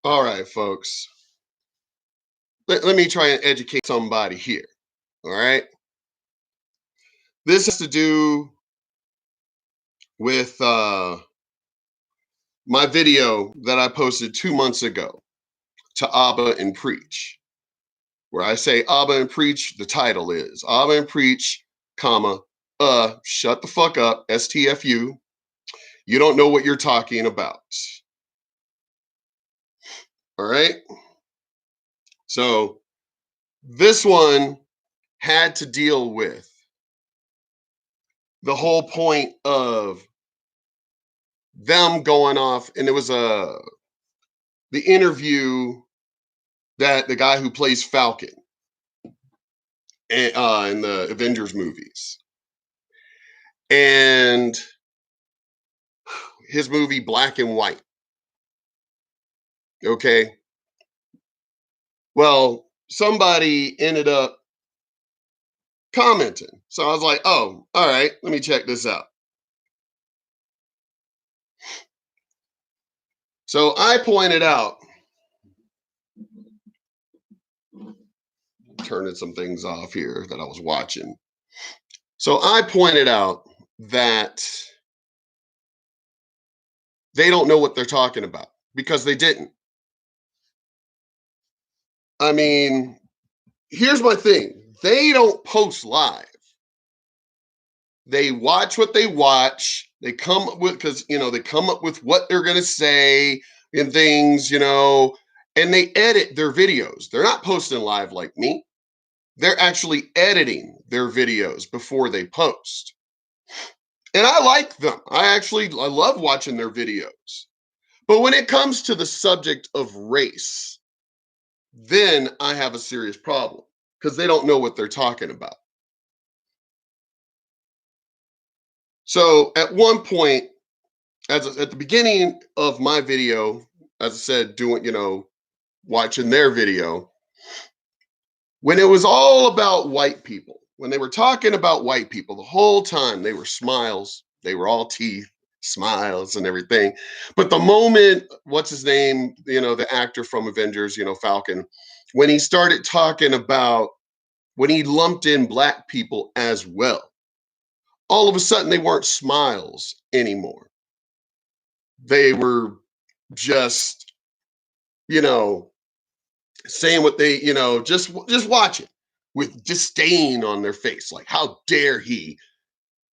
All right, folks. Let me try and educate somebody here. All right. This has to do with my video that I posted 2 months ago to Abba and Preach, where I say Abba and Preach. The title is Abba and Preach, comma, shut the fuck up, STFU. You don't know what you're talking about. All right. So this one had to deal with the whole point of them going off, and it was the interview that the guy who plays Falcon in the Avengers movies, and his movie Black and White. Okay, well, somebody ended up commenting, so I was like, "Oh, all right, let me check this out." So I pointed out, turning some things off here that I was watching. So I pointed out that they don't know what they're talking about because they didn't. I mean, here's my thing. They don't post live. They watch what they watch. They come up with, because they come up with what they're gonna say and things, and they edit their videos. They're not posting live like me. They're actually editing their videos before they post. And I like them. I love watching their videos. But when it comes to the subject of race, then I have a serious problem because they don't know what they're talking about. So at one point, at the beginning of my video, as I said, watching their video, when it was all about white people, when they were talking about white people the whole time, they were smiles, they were all teeth, smiles and everything. But the moment, what's his name, the actor from Avengers, Falcon, when he started talking about, when he lumped in black people as well, all of a sudden they weren't smiles anymore. They were just, you know, saying what they, just watch it with disdain on their face. Like, how dare he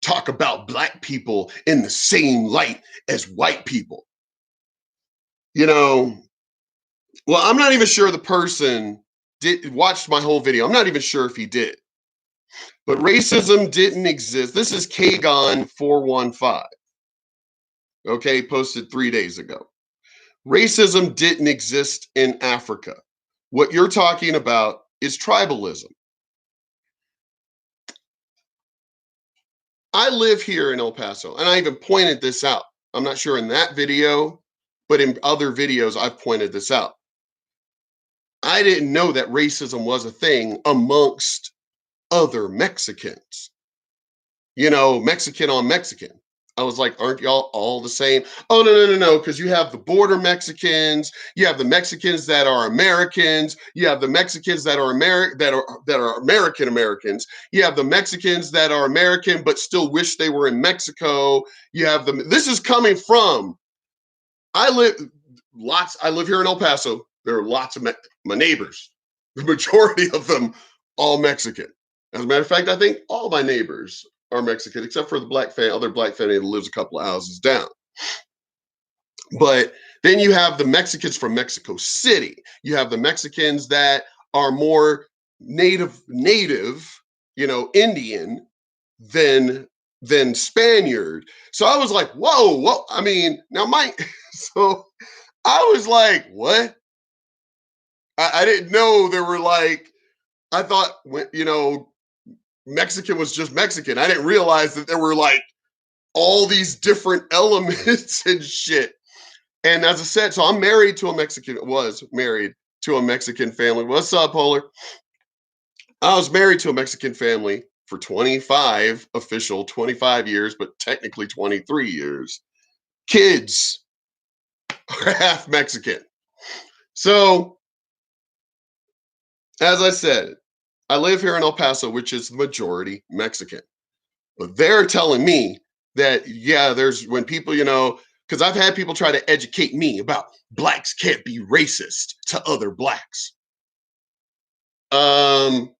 talk about black people in the same light as white people? You know, well, I'm not even sure the person did watched my whole video. I'm not even sure if he did. But racism didn't exist. This is Cagon415. Okay, posted 3 days ago. Racism didn't exist in Africa. What you're talking about is tribalism. I live here in El Paso, and I even pointed this out. I'm not sure in that video, but in other videos, I've pointed this out. I didn't know that racism was a thing amongst other Mexicans. Mexican on Mexican. I was like, aren't y'all all the same? Oh, no, because you have the border Mexicans, you have the Mexicans that are Americans, you have the Mexicans that are American Americans, you have the Mexicans that are American but still wish they were in Mexico. You have this is coming from, I live here in El Paso. There are lots of my neighbors, the majority of them all Mexican. As a matter of fact, I think all my neighbors are Mexican, except for the other black family that lives a couple of houses down. But then you have the Mexicans from Mexico City. You have the Mexicans that are more native, Indian than Spaniard. So I was like, whoa. I mean, now so I was like, what? I didn't know there were I thought, Mexican was just Mexican. I didn't realize that there were all these different elements and shit. And as I said, so I'm married to a Mexican, was married to a Mexican family. What's up, Polar? I was married to a Mexican family for 25 years, but technically 23 years. Kids are half Mexican. So, as I said, I live here in El Paso, which is the majority Mexican. But they're telling me that, yeah, there's when people, because I've had people try to educate me about blacks can't be racist to other blacks. Um,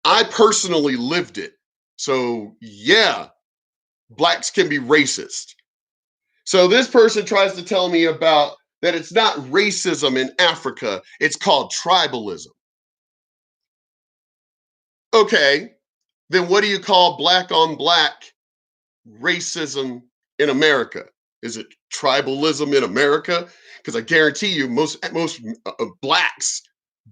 I personally lived it. So, yeah, blacks can be racist. So, this person tries to tell me about that it's not racism in Africa, it's called tribalism. Okay, then what do you call black on black racism in America? Is it tribalism in America? Because I guarantee you, most blacks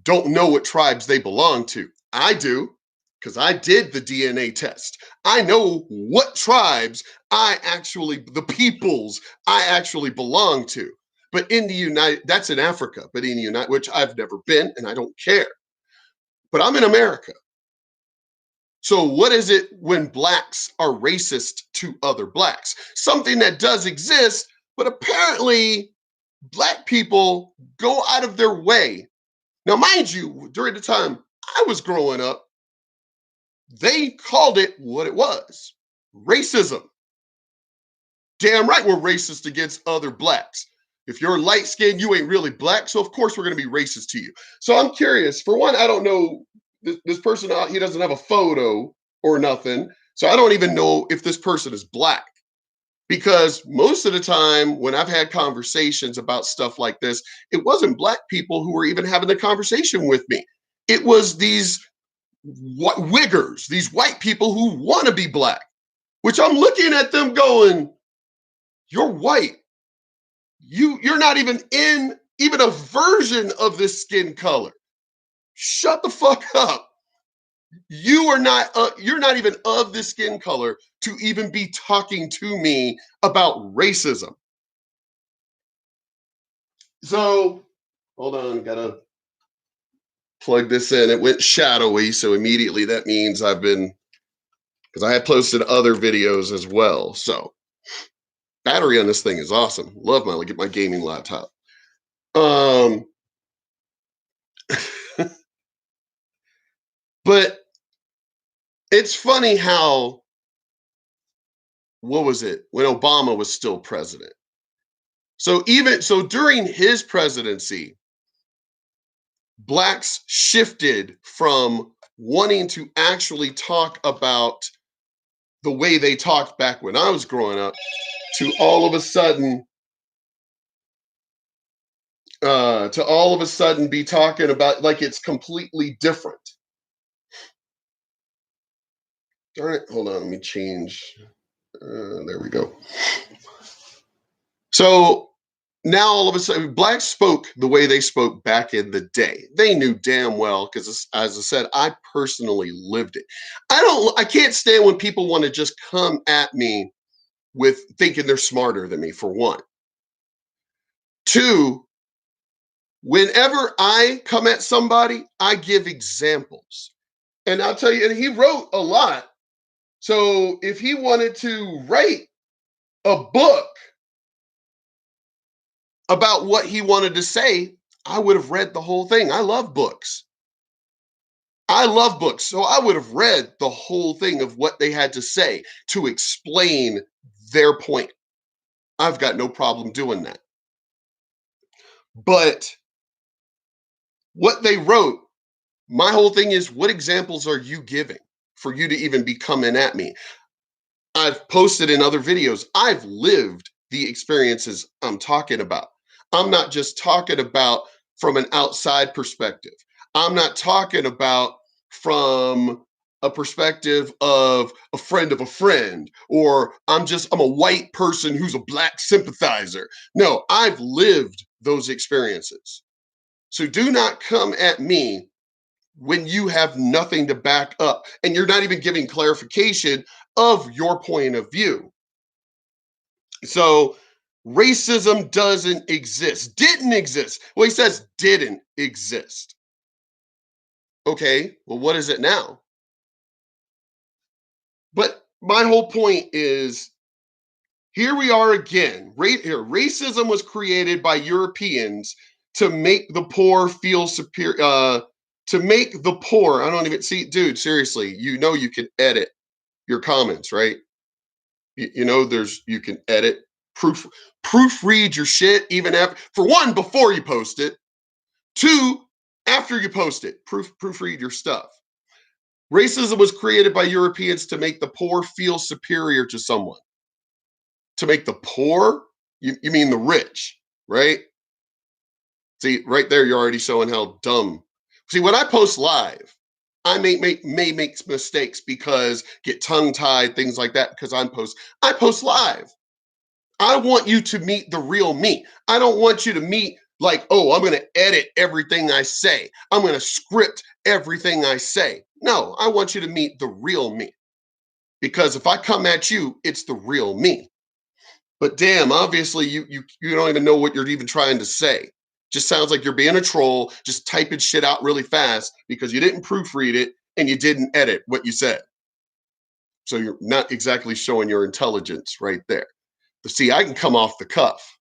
don't know what tribes they belong to. I do, because I did the DNA test. I know what tribes the peoples I actually belong to. But in the United, that's in Africa. But in the United, which I've never been, and I don't care. But I'm in America. So, what is it when blacks are racist to other blacks? Something that does exist, but apparently black people go out of their way. Now, mind you, during the time I was growing up, they called it what it was racism. Damn right, we're racist against other blacks. If you're light skinned, you ain't really black. So, of course, we're going to be racist to you. So, I'm curious. For one, I don't know this person, he doesn't have a photo or nothing. So, I don't even know if this person is black. Because most of the time, when I've had conversations about stuff like this, it wasn't black people who were even having the conversation with me. It was these wiggers, these white people who want to be black, which I'm looking at them going, you're white. You're not even in even a version of this skin color. Shut the fuck up. You're not even of this skin color to even be talking to me about racism. So hold on, gotta plug this in. It went shadowy, so immediately that means I've been because I had posted other videos as well. So battery on this thing is awesome. Love my gaming laptop. Um, but it's funny how what was it when Obama was still president? So even so during his presidency, blacks shifted from wanting to actually talk about the way they talked back when I was growing up to all of a sudden be talking about like it's completely different. Darn it, hold on, let me change. There we go. So now all of a sudden blacks spoke the way they spoke back in the day. They knew damn well because as I said, I personally lived it. I can't stand when people want to just come at me with thinking they're smarter than me, for one. Two, whenever I come at somebody, I give examples. And I'll tell you, and he wrote a lot. So if he wanted to write a book about what he wanted to say, I would have read the whole thing. I love books. I love books. So I would have read the whole thing of what they had to say to explain their point. I've got no problem doing that. But what they wrote, my whole thing is what examples are you giving for you to even be coming at me? I've posted in other videos, I've lived the experiences I'm talking about. I'm not just talking about from an outside perspective. I'm not talking about from a perspective of a friend, or I'm a white person who's a black sympathizer. No, I've lived those experiences. So do not come at me when you have nothing to back up and you're not even giving clarification of your point of view. So racism doesn't exist, didn't exist. Well, he says didn't exist. Okay, well, what is it now? But my whole point is here we are again. Racism was created by Europeans to make the poor feel superior. To make the poor, I don't even see, dude. Seriously, you know you can edit your comments, right? You know you can edit, proof proofread your shit even after, for one, before you post it. Two, after you post it, proofread your stuff. Racism was created by Europeans to make the poor feel superior to someone. To make the poor, you mean the rich, right? See, right there, you're already showing how dumb. See, when I post live, I may make mistakes because get tongue tied, things like that. Because I post live. I want you to meet the real me. I don't want you to meet like, oh, I'm going to edit everything I say. I'm going to script everything I say. No, I want you to meet the real me. Because if I come at you, it's the real me. But damn, obviously you don't even know what you're even trying to say. Just sounds like you're being a troll, just typing shit out really fast because you didn't proofread it and you didn't edit what you said. So you're not exactly showing your intelligence right there. But see, I can come off the cuff.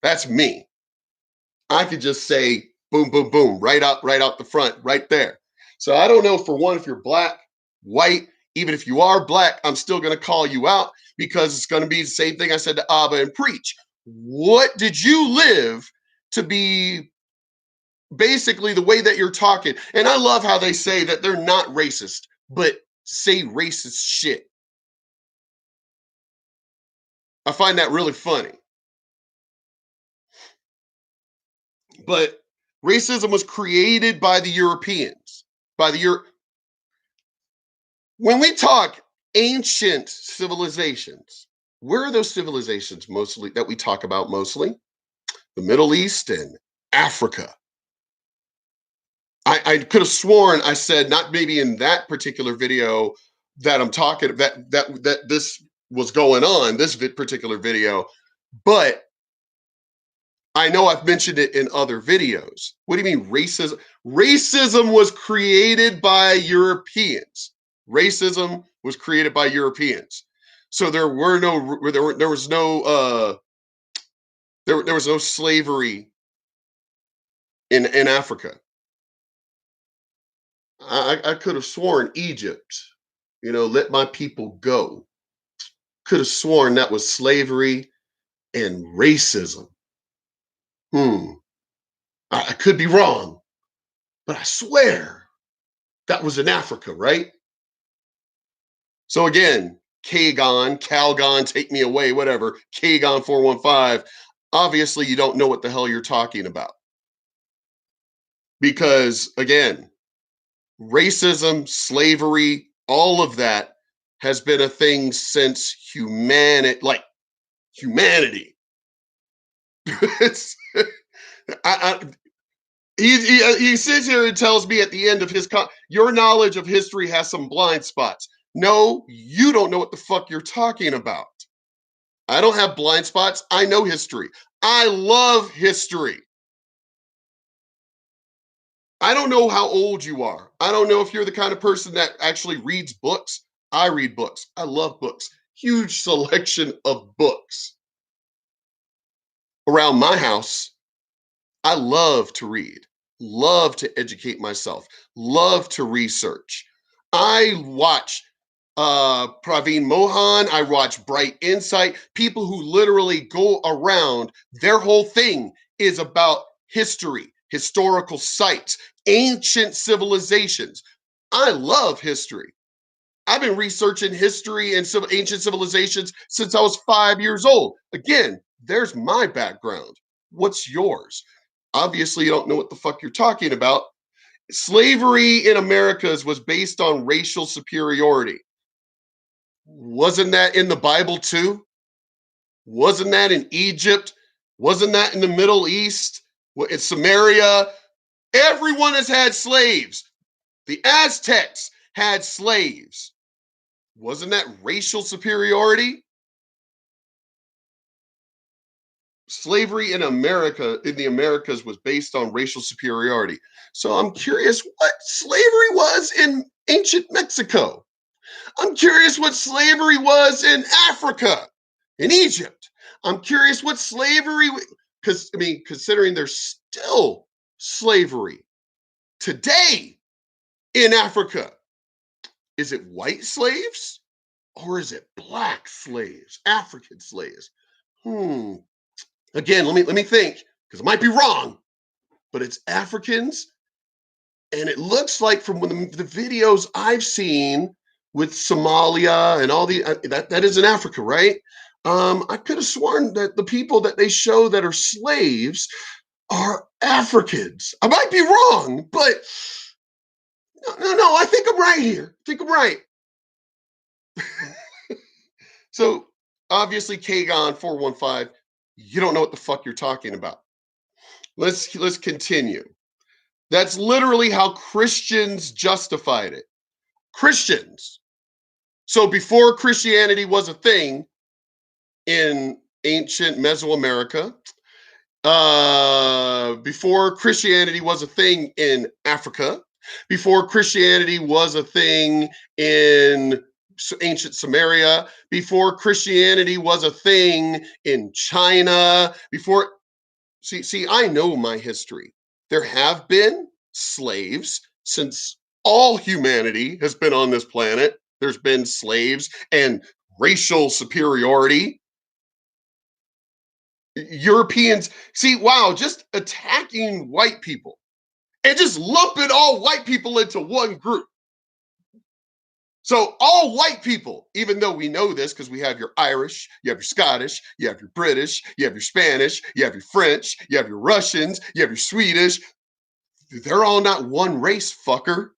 That's me. I could just say boom, boom, boom, right out the front, right there. So I don't know, for one, if you're black, white, even if you are black, I'm still going to call you out because it's going to be the same thing I said to Abba and Preach. What did you live to be basically the way that you're talking? And I love how they say that they're not racist, but say racist shit. I find that really funny. But racism was created by the Europeans, by the when we talk ancient civilizations, where are those civilizations mostly that we talk about mostly? The Middle East and Africa. I could have sworn I said, not maybe in that particular video that I'm talking, that this was going on, this particular video, but I know I've mentioned it in other videos. What do you mean racism? Racism was created by Europeans. Racism was created by Europeans. So there was no there was no slavery in Africa. I could have sworn Egypt, let my people go. Could have sworn that was slavery and racism. I could be wrong, but I swear that was in Africa, right? So again, Calgon, take me away, whatever, Cagon415, obviously you don't know what the hell you're talking about. Because again, racism, slavery, all of that has been a thing since humanity. it's, I, he sits here and tells me at the end of your knowledge of history has some blind spots. No, you don't know what the fuck you're talking about. I don't have blind spots. I know history. I love history. I don't know how old you are. I don't know if you're the kind of person that actually reads books. I read books. I love books. Huge selection of books around my house. I love to read, love to educate myself, love to research. I watch Praveen Mohan. I watch Bright Insight. People who literally go around, their whole thing is about history, historical sites, ancient civilizations. I love history. I've been researching history and some ancient civilizations since I was 5 years old. Again, there's my background. What's yours? Obviously, you don't know what the fuck you're talking about. Slavery in Americas was based on racial superiority. Wasn't that in the Bible too? Wasn't that in Egypt? Wasn't that in the Middle East? In Samaria? Everyone has had slaves. The Aztecs had slaves. Wasn't that racial superiority? Slavery in the Americas, was based on racial superiority. So I'm curious what slavery was in ancient Mexico. I'm curious what slavery was in Africa, in Egypt. I'm curious what slavery. because I mean, considering there's still slavery today in Africa, is it white slaves or is it black slaves, African slaves? Hmm. Again, let me think because I might be wrong, but it's Africans, and it looks like from the videos I've seen with Somalia and all the that is in Africa, right? I could have sworn that the people that they show that are slaves are Africans. I might be wrong, but no, I think I'm right here. I think I'm right. So obviously, Cagon415, you don't know what the fuck you're talking about. Let's continue. That's literally how Christians justified it. Christians. So before Christianity was a thing in ancient Mesoamerica, before Christianity was a thing in Africa, before Christianity was a thing in ancient Samaria, before Christianity was a thing in China, before see, I know my history. There have been slaves since all humanity has been on this planet. There's been slaves and racial superiority. Europeans, see, wow, just attacking white people and just lumping all white people into one group. So all white people, even though we know this because we have your Irish, you have your Scottish, you have your British, you have your Spanish, you have your French, you have your Russians, you have your Swedish, they're all not one race, fucker.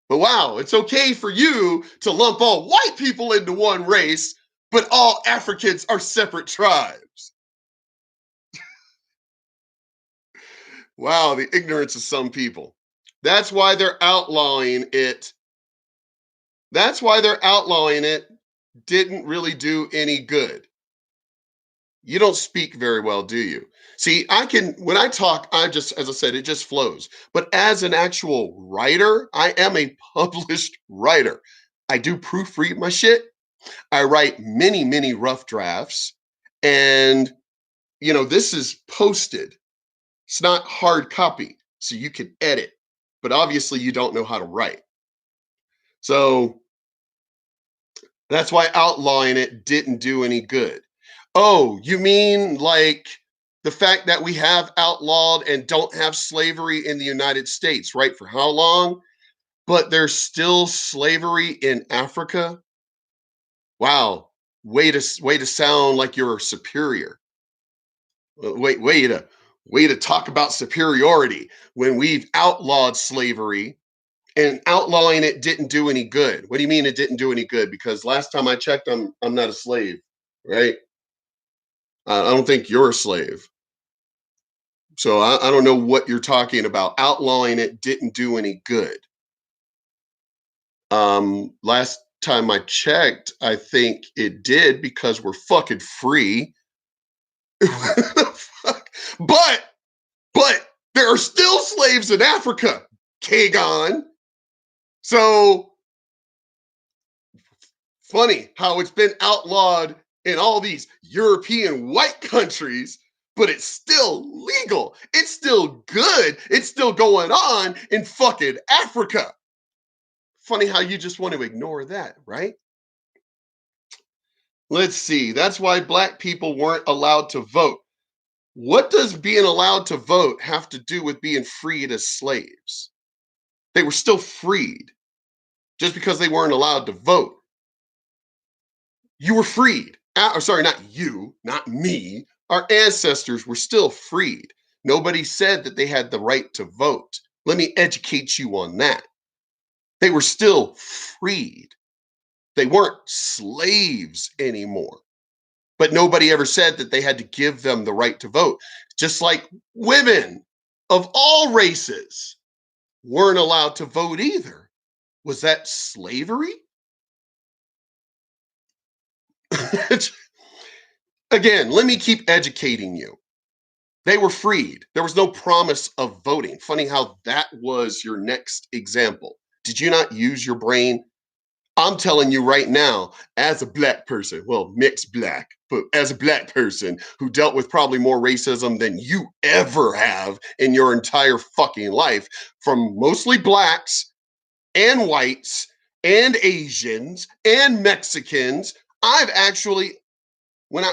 But wow, it's okay for you to lump all white people into one race, but all Africans are separate tribes. Wow, the ignorance of some people. That's why they're outlawing it. That's why they're outlawing it. Didn't really do any good. You don't speak very well, do you? See, when I talk, I just, as I said, it just flows. But as an actual writer, I am a published writer. I do proofread my shit. I write many rough drafts. And, this is posted. It's not hard copy. So you can edit. But obviously, you don't know how to write. So that's why outlawing it didn't do any good. Oh, you mean like the fact that we have outlawed and don't have slavery in the United States, right? For how long? But there's still slavery in Africa? Wow. Way to sound like you're superior. Way to talk about superiority when we've outlawed slavery and outlawing it didn't do any good. What do you mean it didn't do any good? Because last time I checked, I'm not a slave, right? I don't think you're a slave. So I don't know what you're talking about. Outlawing it didn't do any good. Last time I checked, I think it did because we're fucking free. but but there are still slaves in Africa, Kagon. So funny how it's been outlawed in all these European white countries, but it's still legal. It's still good. It's still going on in fucking Africa. Funny how you just want to ignore that, right? Let's see. That's why black people weren't allowed to vote. What does being allowed to vote have to do with being freed as slaves? They were still freed just because they weren't allowed to vote. You were freed. Sorry, not you, not me. Our ancestors were still freed. Nobody said that they had the right to vote. Let me educate you on that. They were still freed. They weren't slaves anymore. But nobody ever said that they had to give them the right to vote. Just like women of all races weren't allowed to vote either. Was that slavery? Again, let me keep educating you. They were freed. There was no promise of voting. Funny how that was your next example. Did you not use your brain? I'm telling you right now, as a black person, well, mixed black, but as a black person who dealt with probably more racism than you ever have in your entire fucking life, from mostly blacks and whites and Asians and Mexicans. I've actually, when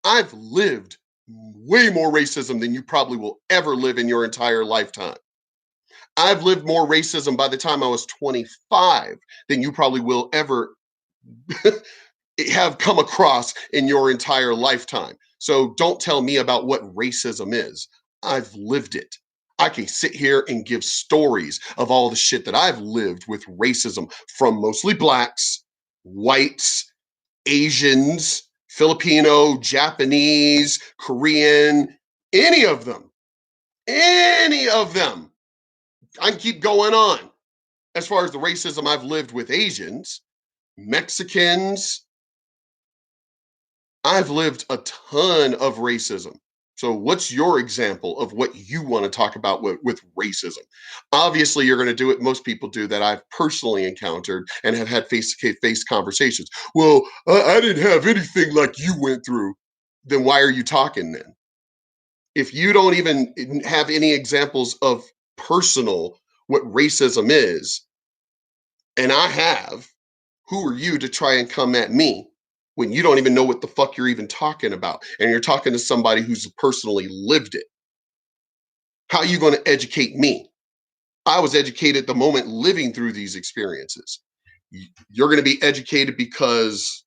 I've lived way more racism than you probably will ever live in your entire lifetime. I've lived more racism by the time I was 25 than you probably will ever have come across in your entire lifetime. So don't tell me about what racism is. I've lived it. I can sit here and give stories of all the shit that I've lived with racism from mostly blacks, whites, Asians, Filipino, Japanese, Korean, any of them. Any of them. I can keep going on. As far as the racism I've lived with Asians, Mexicans, I've lived a ton of racism. So, what's your example of what you want to talk about with racism? Obviously, you're going to do what most people do that I've personally encountered and have had face to face conversations. Well, I didn't have anything like you went through. Then why are you talking then? If you don't even have any examples of personal what racism is, and I have, who are you to try and come at me when you don't even know what the fuck you're even talking about? And you're talking to somebody who's personally lived it. How are you going to educate me? I was educated the moment living through these experiences. You're going to be educated because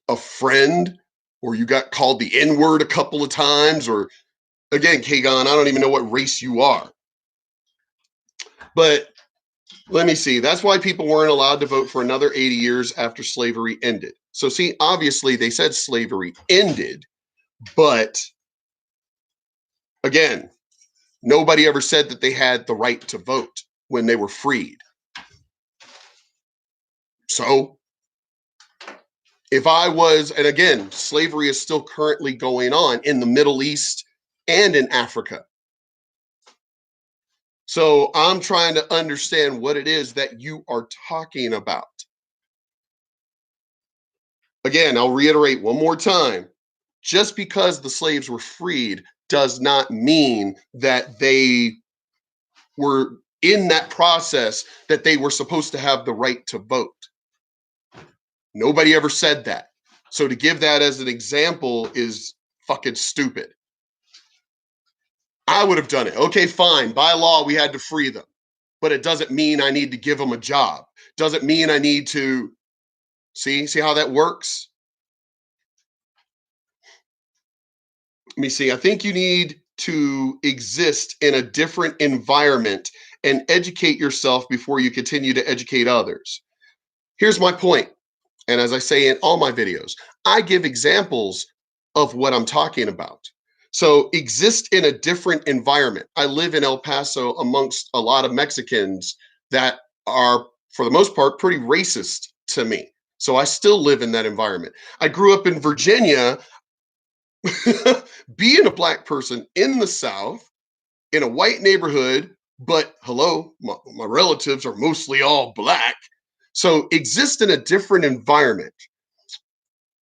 a friend, or you got called the N word a couple of times, or again, Kagon, I don't even know what race you are. But let me see. That's why people weren't allowed to vote for another 80 years after slavery ended. So, see, obviously they said slavery ended, but again, nobody ever said that they had the right to vote when they were freed. So, if I was, and again, slavery is still currently going on in the Middle East and in Africa. So, I'm trying to understand what it is that you are talking about. Again, I'll reiterate one more time. Just because the slaves were freed does not mean that they were in that process that they were supposed to have the right to vote. Nobody ever said that. So to give that as an example is fucking stupid. I would have done it. Okay, fine. By law, we had to free them. But it doesn't mean I need to give them a job. Doesn't mean I need to see how that works? Let me see. I think you need to exist in a different environment and educate yourself before you continue to educate others. Here's my point. And as I say in all my videos, I give examples of what I'm talking about. So exist in a different environment. I live in El Paso amongst a lot of Mexicans that are, for the most part, pretty racist to me. So I still live in that environment. I grew up in Virginia, being a black person in the South, in a white neighborhood, but hello, my relatives are mostly all black. So exist in a different environment.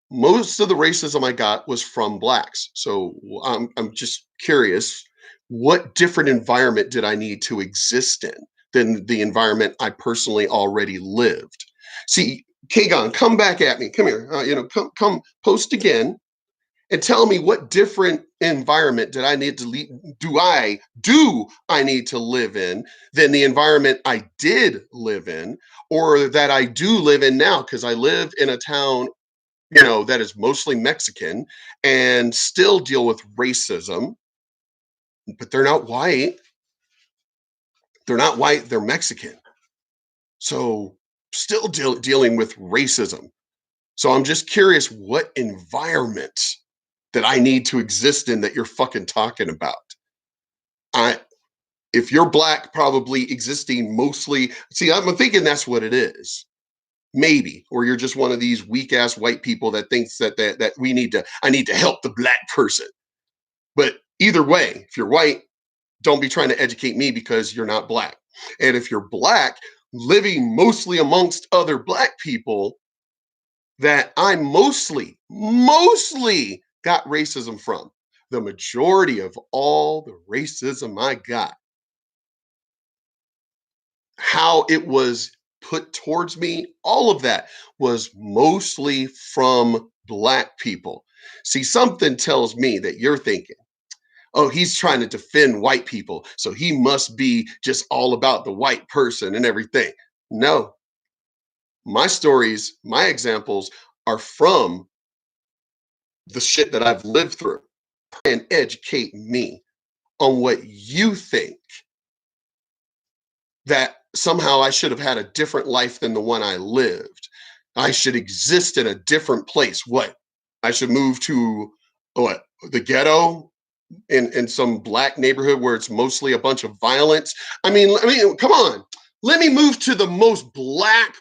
Most of the racism I got was from blacks. So I'm just curious, what different environment did I need to exist in than the environment I personally already lived? See, Kagon, come back at me. Come here. Come post again and tell me what different environment did I need to do I need to live in than the environment I did live in, or that I do live in now, because I live in a town, that is mostly Mexican and still deal with racism, but they're not white. They're not white, they're Mexican. So still dealing with racism. So I'm just curious what environment that I need to exist in that you're fucking talking about. I If you're black, probably existing mostly. See, I'm thinking that's what it is. Maybe, or you're just one of these weak ass white people that thinks that I need to help the black person. But either way, if you're white, don't be trying to educate me because you're not black. And if you're black, living mostly amongst other Black people that I mostly got racism from. The majority of all the racism I got, how it was put towards me, all of that was mostly from Black people. See, something tells me that you're thinking, oh, he's trying to defend white people, so he must be just all about the white person and everything. No, my stories, my examples are from the shit that I've lived through and educate me on what you think that somehow I should have had a different life than the one I lived. I should exist in a different place. What? I should move to what? The ghetto in some Black neighborhood where it's mostly a bunch of violence. I mean, come on. Let me move to the most black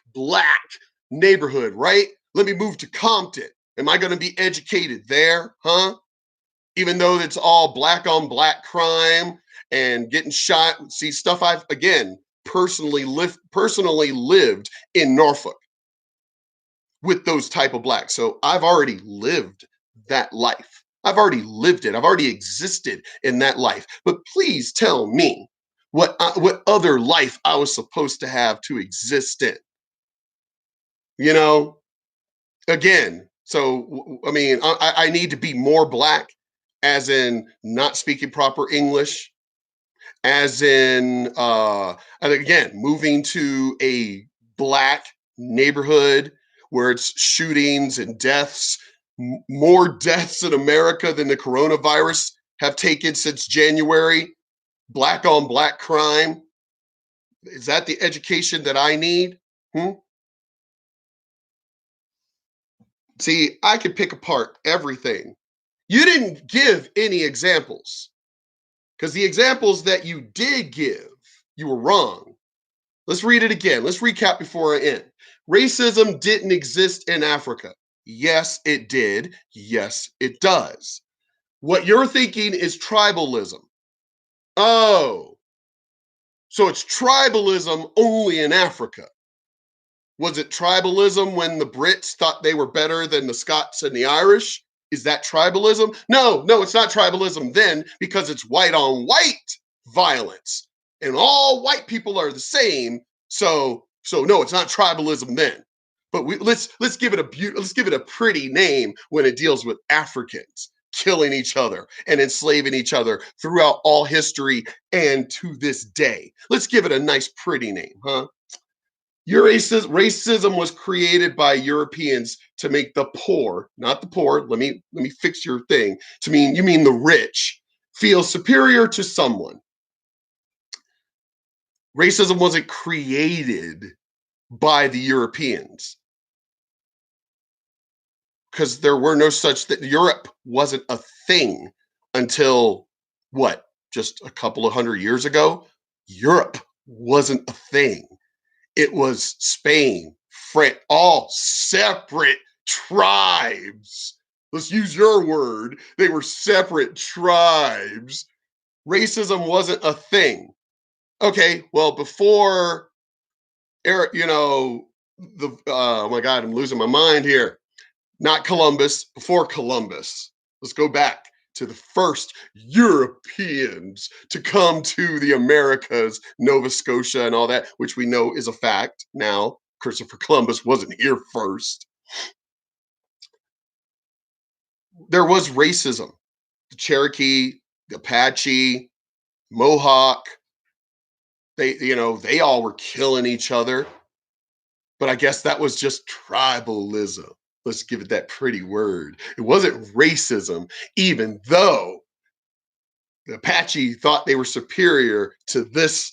neighborhood, right? Let me move to Compton. Am I going to be educated there, huh? Even though it's all black on black crime and getting shot. See, stuff I've again personally lived in Norfolk with those type of blacks. So I've already lived that life. I've already lived it. I've already existed in that life. But please tell me what other life I was supposed to have to exist in. You know, again. So I mean, I need to be more black, as in not speaking proper English, as in and again moving to a black neighborhood where it's shootings and deaths, more deaths in America than the coronavirus have taken since January. Black on black crime. Is that the education that I need? Hmm? See, I could pick apart everything. You didn't give any examples, because the examples that you did give, you were wrong. Let's read it again. Let's recap before I end. Racism didn't exist in Africa. Yes, it did. Yes, it does. What you're thinking is tribalism. Oh, so it's tribalism only in Africa. Was it tribalism when the Brits thought they were better than the Scots and the Irish? Is that tribalism? No, no, it's not tribalism then, because it's white on white violence. And all white people are the same. So no, it's not tribalism then. But let's give it let's give it a pretty name when it deals with Africans killing each other and enslaving each other throughout all history and to this day. Let's give it a nice pretty name, huh? Racism was created by Europeans to make the poor, not the poor. Let me fix your thing. To mean you mean the rich feel superior to someone. Racism wasn't created by the Europeans, because there were no such that Europe wasn't a thing until what? Just a couple of hundred years ago. Europe wasn't a thing. It was Spain, France, all separate tribes. Let's use your word. They were separate tribes. Racism wasn't a thing. Okay, well, before Eric, oh my God, I'm losing my mind here. Not Columbus, before Columbus. Let's go back to the first Europeans to come to the Americas, Nova Scotia, and all that, which we know is a fact now. Christopher Columbus wasn't here first. There was racism. The Cherokee, the Apache, Mohawk, they all were killing each other. But I guess that was just tribalism. Let's give it that pretty word. It wasn't racism, even though the Apache thought they were superior to this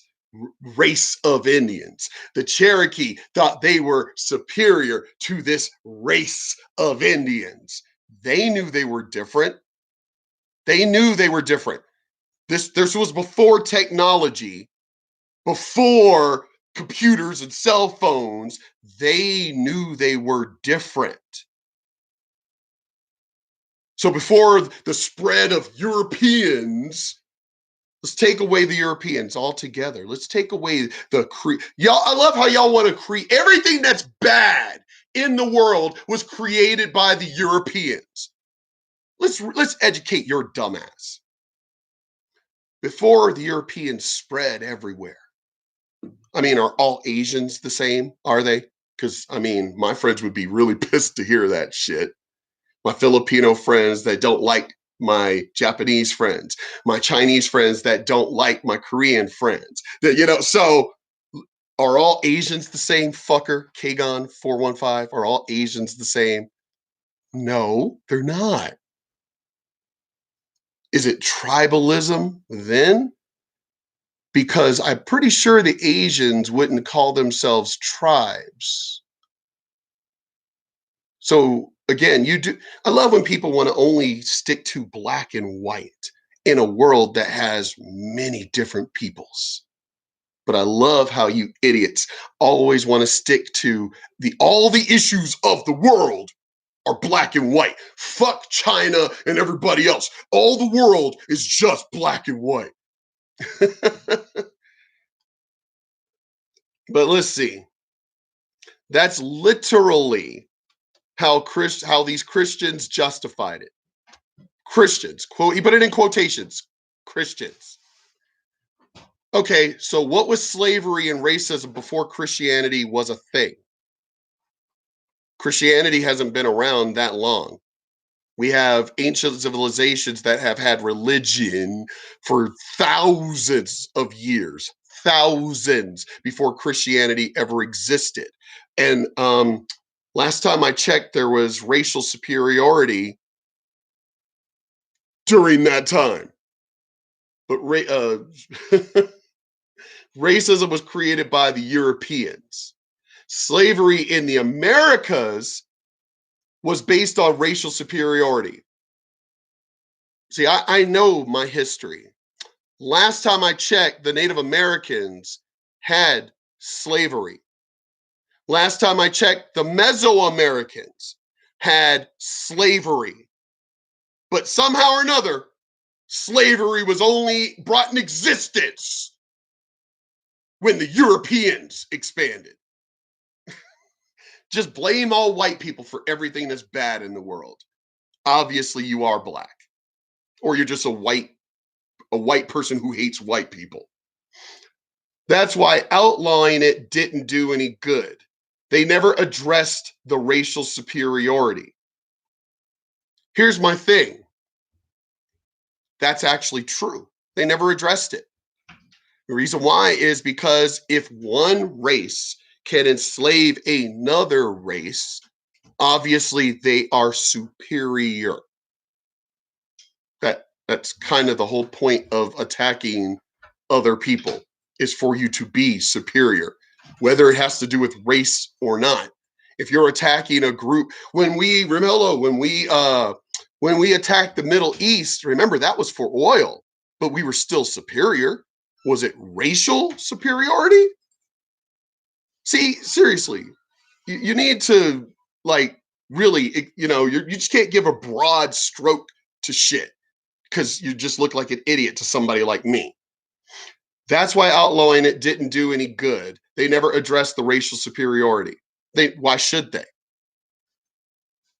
race of Indians. The Cherokee thought they were superior to this race of Indians. They knew they were different. They knew they were different. This was before technology, before computers and cell phones. They knew they were different. So before the spread of Europeans, Let's take away the Europeans altogether. Let's take away y'all. I love how y'all want to create everything that's bad in the world was created by the Europeans. Let's educate your dumbass. Before the Europeans spread everywhere. I mean, are all Asians the same? Are they? Because I mean, my friends would be really pissed to hear that shit. My Filipino friends that don't like my Japanese friends, my Chinese friends that don't like my Korean friends. So are all Asians the same, fucker? Cagon415, are all Asians the same? No, they're not. Is it tribalism then? Because I'm pretty sure the Asians wouldn't call themselves tribes. So again, I love when people want to only stick to black and white in a world that has many different peoples. But I love how you idiots always want to stick to all the issues of the world are black and white. Fuck China and everybody else. All the world is just black and white. But let's see. That's literally how these Christians justified it. Christians, quote, he put it in quotations, Christians. Okay, so what was slavery and racism before Christianity was a thing? Christianity hasn't been around that long. We have ancient civilizations that have had religion for thousands of years, thousands before Christianity ever existed. And last time I checked, there was racial superiority during that time. But racism was created by the Europeans. Slavery in the Americas was based on racial superiority. See, I know my history. Last time I checked, the Native Americans had slavery. Last time I checked, the Mesoamericans had slavery. But somehow or another, slavery was only brought in existence when the Europeans expanded. Just blame all white people for everything that's bad in the world. Obviously, you are black, or you're just a white person who hates white people. That's why outlawing it didn't do any good. They never addressed the racial superiority. Here's my thing. That's actually true. They never addressed it. The reason why is because if one race can enslave another race, obviously they are superior. That's kind of the whole point of attacking other people, is for you to be superior, whether it has to do with race or not. If you're attacking a group, when we attacked the Middle East, remember that was for oil, but we were still superior. Was it racial superiority? See, seriously, you need to, like, really, you just can't give a broad stroke to shit because you just look like an idiot to somebody like me. That's why outlawing it didn't do any good. They never addressed the racial superiority. Why should they?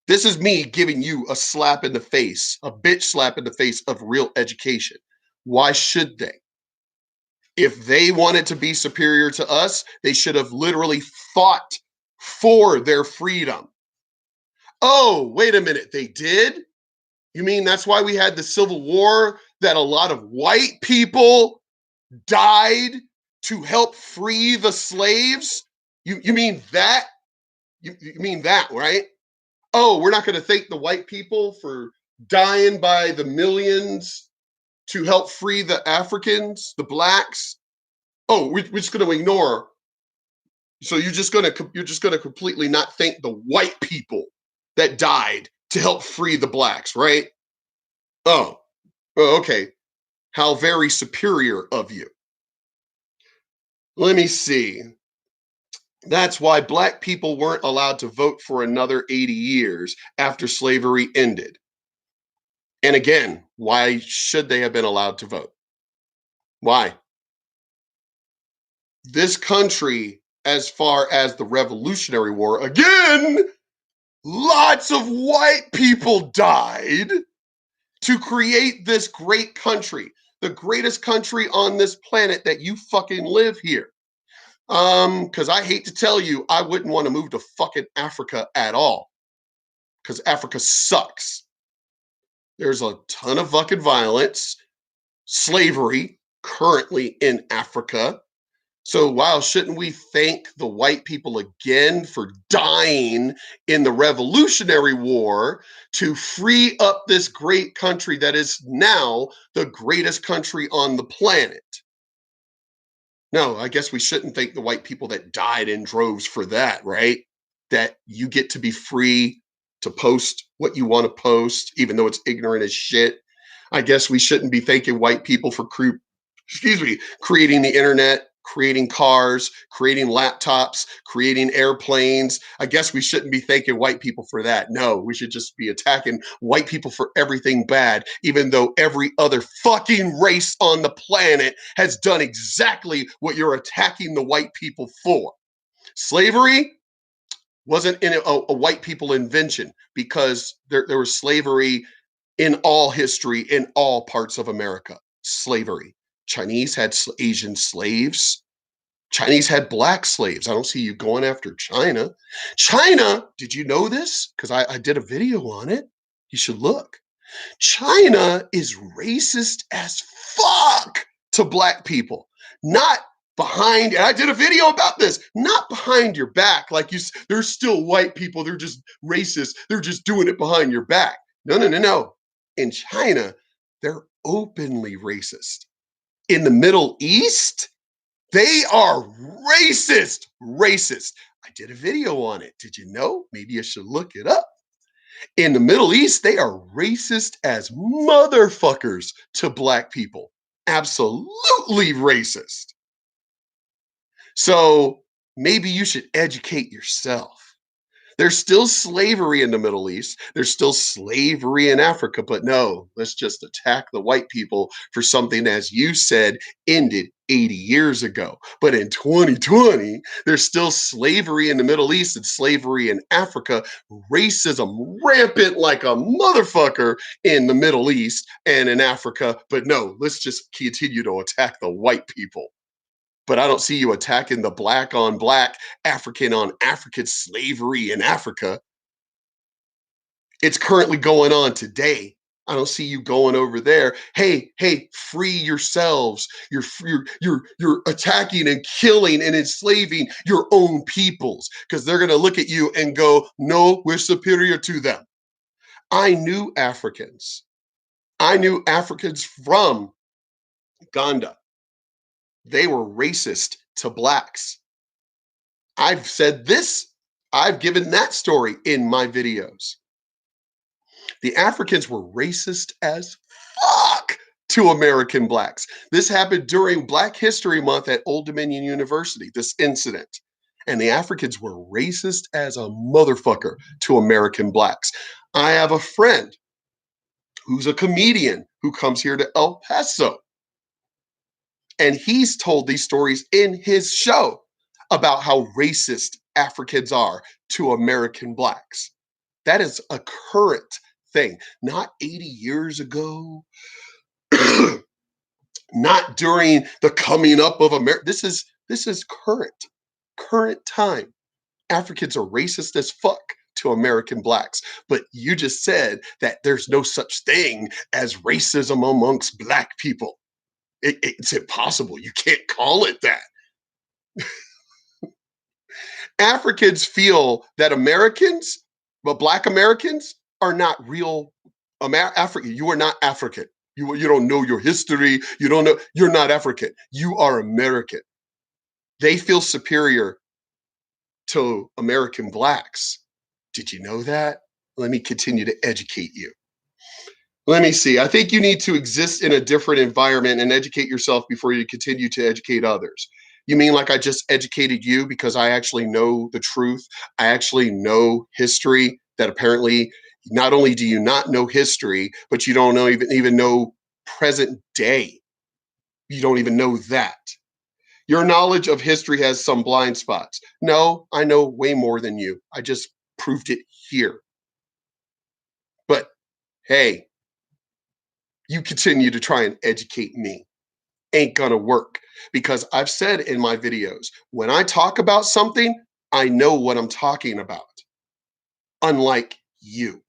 This is me giving you a slap in the face, a bitch slap in the face of real education. Why should they? If they wanted to be superior to us, they should have literally fought for their freedom. Oh, wait a minute, they did? You mean that's why we had the Civil War, that a lot of white people died to help free the slaves? You mean that? You mean that, right? Oh, we're not going to thank the white people for dying by the millions to help free the Africans, the blacks. Oh, we're just going to ignore. So you're just going to completely not thank the white people that died to help free the blacks, right? Oh, okay. How very superior of you. Let me see. That's why black people weren't allowed to vote for another 80 years after slavery ended. And again, why should they have been allowed to vote? Why? This country, as far as the Revolutionary War, again, lots of white people died to create this great country, the greatest country on this planet that you fucking live here. Because I hate to tell you, I wouldn't want to move to fucking Africa at all. Because Africa sucks. There's a ton of fucking violence, slavery currently in Africa. So, wow, shouldn't we thank the white people again for dying in the Revolutionary War to free up this great country that is now the greatest country on the planet? No, I guess we shouldn't thank the white people that died in droves for that, right? That you get to be free to post what you want to post, even though it's ignorant as shit. I guess we shouldn't be thanking white people for creating the internet, creating cars, creating laptops, creating airplanes. I guess we shouldn't be thanking white people for that. No, we should just be attacking white people for everything bad, even though every other fucking race on the planet has done exactly what you're attacking the white people for. Slavery wasn't a white people invention because there was slavery in all history, in all parts of America. Slavery. Chinese had Asian slaves. Chinese had black slaves. I don't see you going after China. China, did you know this? Because I did a video on it. You should look. China is racist as fuck to black people. Not behind, and I did a video about this, not behind your back. Like they're still white people. They're just racist. They're just doing it behind your back. No, no, no, no. In China, they're openly racist. In the Middle East, they are racist. Racist. I did a video on it. Did you know? Maybe I should look it up. In the Middle East, they are racist as motherfuckers to black people. Absolutely racist. So maybe you should educate yourself. There's still slavery in the Middle East. There's still slavery in Africa, but no, let's just attack the white people for something, as you said, ended 80 years ago. But in 2020, there's still slavery in the Middle East and slavery in Africa, racism rampant like a motherfucker in the Middle East and in Africa. But no, let's just continue to attack the white people. But I don't see you attacking the black on black, African on African slavery in Africa. It's currently going on today. I don't see you going over there. Hey, hey, free yourselves. You're attacking and killing and enslaving your own peoples because they're going to look at you and go, "No, we're superior to them." I knew Africans. I knew Africans from Uganda. They were racist to blacks. I've said this, I've given that story in my videos. The Africans were racist as fuck to American blacks. This happened during Black History Month at Old Dominion University, this incident. And the Africans were racist as a motherfucker to American blacks. I have a friend who's a comedian who comes here to El Paso. And he's told these stories in his show about how racist Africans are to American blacks. That is a current thing, not 80 years ago, not during the coming up of America. This is current time. Africans are racist as fuck to American blacks. But you just said that there's no such thing as racism amongst black people. It's impossible. You can't call it that. Africans feel that Americans, but Black Americans are not real African. You are not African. You don't know your history. You don't know. You're not African. You are American. They feel superior to American blacks. Did you know that? Let me continue to educate you. Let me see. I think you need to exist in a different environment and educate yourself before you continue to educate others. You mean like I just educated you because I actually know the truth? I actually know history that apparently not only do you not know history, but you don't know even know present day. You don't even know that. Your knowledge of history has some blind spots. No, I know way more than you. I just proved it here. But hey, you continue to try and educate me. Ain't gonna work because I've said in my videos, when I talk about something, I know what I'm talking about, unlike you.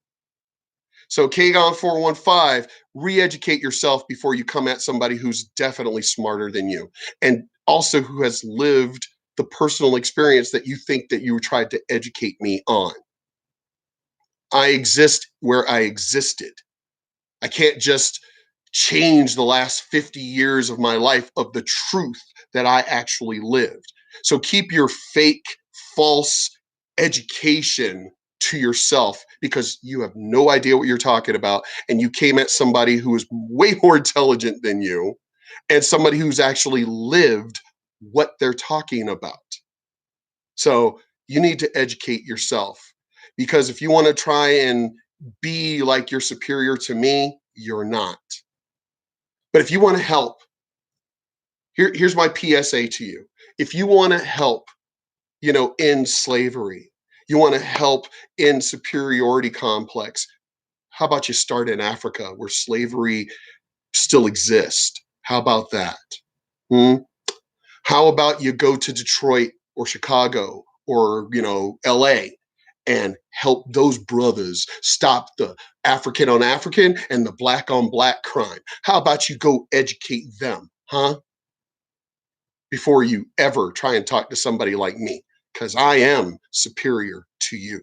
So Cagon415, re-educate yourself before you come at somebody who's definitely smarter than you and also who has lived the personal experience that you think that you tried to educate me on. I exist where I existed. I can't just change the last 50 years of my life of the truth that I actually lived. So keep your fake, false education to yourself because you have no idea what you're talking about. And you came at somebody who is way more intelligent than you and somebody who's actually lived what they're talking about. So you need to educate yourself because if you want to try and be like you're superior to me, you're not. But if you want to help, here's my PSA to you. If you want to help, end slavery, you want to help in superiority complex, how about you start in Africa where slavery still exists? How about that? Hmm? How about you go to Detroit or Chicago or, LA and help those brothers stop the African on African and the black on black crime? How about you go educate them, huh? Before you ever try and talk to somebody like me, because I am superior to you.